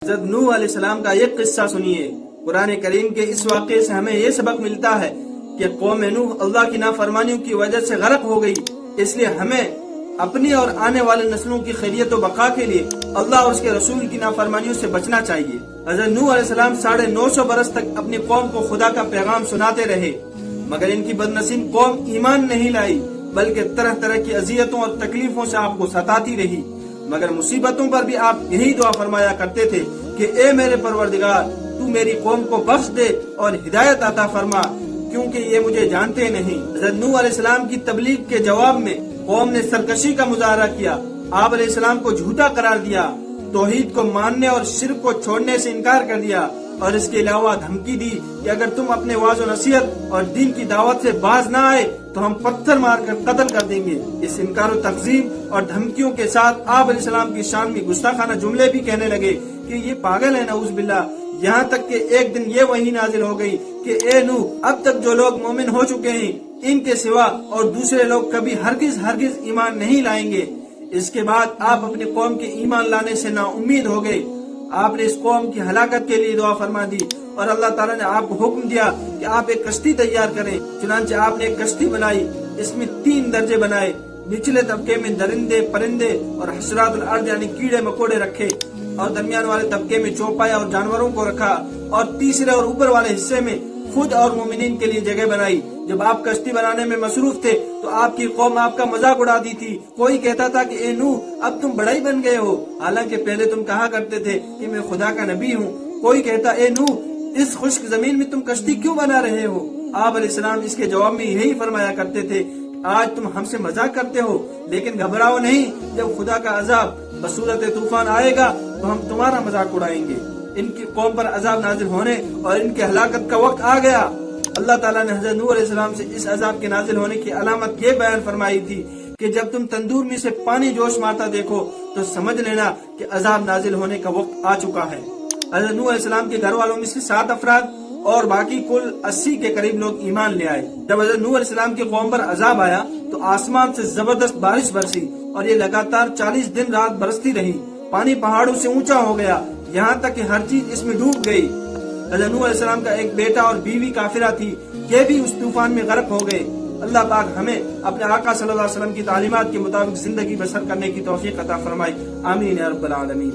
حضرت نوح علیہ السلام کا ایک قصہ سنیے۔ قرآن کریم کے اس واقعے سے ہمیں یہ سبق ملتا ہے کہ قوم نوح اللہ کی نافرمانیوں کی وجہ سے غرق ہو گئی، اس لیے ہمیں اپنی اور آنے والے نسلوں کی خیریت و بقا کے لیے اللہ اور اس کے رسول کی نافرمانیوں سے بچنا چاہیے۔ حضرت نوح علیہ السلام 950 برس تک اپنی قوم کو خدا کا پیغام سناتے رہے، مگر ان کی بدنصیب قوم ایمان نہیں لائی، بلکہ طرح طرح کی اذیتوں اور تکلیفوں سے آپ کو ستاتی رہی۔ مگر مصیبتوں پر بھی آپ یہی دعا فرمایا کرتے تھے کہ اے میرے پروردگار، تو میری قوم کو بخش دے اور ہدایت عطا فرما، کیونکہ یہ مجھے جانتے نہیں۔ حضرت نوح علیہ السلام کی تبلیغ کے جواب میں قوم نے سرکشی کا مظاہرہ کیا، آپ علیہ السلام کو جھوٹا قرار دیا، توحید کو ماننے اور شرک کو چھوڑنے سے انکار کر دیا، اور اس کے علاوہ دھمکی دی کہ اگر تم اپنے واعظ و نصیحت اور دین کی دعوت سے باز نہ آئے تو ہم پتھر مار کر قتل کر دیں گے۔ اس انکار و تکذیب اور دھمکیوں کے ساتھ آپ علیہ السلام کی شان میں گستاخانہ جملے بھی کہنے لگے کہ یہ پاگل ہے، نعوذ باللہ۔ یہاں تک کہ ایک دن یہ وحی نازل ہو گئی کہ اے نوح، اب تک جو لوگ مومن ہو چکے ہیں ان کے سوا اور دوسرے لوگ کبھی ہرگز ایمان نہیں لائیں گے۔ اس کے بعد آپ اپنی قوم کے ایمان لانے سے نا امید ہو گئے۔ آپ نے اس قوم کی ہلاکت کے لیے دعا فرما دی، اور اللہ تعالیٰ نے آپ کو حکم دیا کہ آپ ایک کشتی تیار کریں۔ چنانچہ آپ نے ایک کشتی بنائی، اس میں 3 درجے بنائے، نچلے طبقے میں درندے پرندے اور حشرات الارض یعنی کیڑے مکوڑے رکھے، اور درمیان والے طبقے میں چوپائے اور جانوروں کو رکھا، اور تیسرے اور اوپر والے حصے میں خود اور مومنین کے لیے جگہ بنائی۔ جب آپ کشتی بنانے میں مصروف تھے تو آپ کی قوم آپ کا مذاق اڑاتی تھی۔ کوئی کہتا تھا کہ اے نوح، اب تم بڑا ہی بن گئے ہو، حالانکہ پہلے تم کہا کرتے تھے کہ میں خدا کا نبی ہوں۔ کوئی کہتا اے نوح، اس خشک زمین میں تم کشتی کیوں بنا رہے ہو؟ آپ علیہ السلام اس کے جواب میں یہی فرمایا کرتے تھے، آج تم ہم سے مذاق کرتے ہو، لیکن گھبراؤ نہیں، جب خدا کا عذاب بصورت طوفان آئے گا تو ہم تمہارا مذاق اڑائیں گے۔ ان کی قوم پر عذاب نازل ہونے اور ان کی ہلاکت کا وقت آ گیا۔ اللہ تعالیٰ نے حضرت نوح علیہ السلام سے اس عذاب کے نازل ہونے کی علامت یہ بیان فرمائی تھی کہ جب تم تندور میں سے پانی جوش مارتا دیکھو تو سمجھ لینا کہ عذاب نازل ہونے کا وقت آ چکا ہے۔ حضرت نوح علیہ السلام کے گھر والوں میں سے 7 افراد اور باقی کل 80 کے قریب لوگ ایمان لے آئے۔ جب حضرت نوح علیہ السلام کی قوم پر عذاب آیا تو آسمان سے زبردست بارش برسی، اور یہ لگاتار 40 دن رات برستی رہی۔ پانی پہاڑوں سے اونچا ہو گیا، یہاں تک کہ ہر چیز اس میں ڈوب گئی۔ حضرت نوح علیہ السلام کا ایک بیٹا اور بیوی کافرہ تھی، یہ بھی اس طوفان میں غرق ہو گئے۔ اللہ پاک ہمیں اپنے آقا صلی اللہ علیہ وسلم کی تعلیمات کے مطابق زندگی بسر کرنے کی توفیق عطا فرمائے، آمین یا رب العالمین۔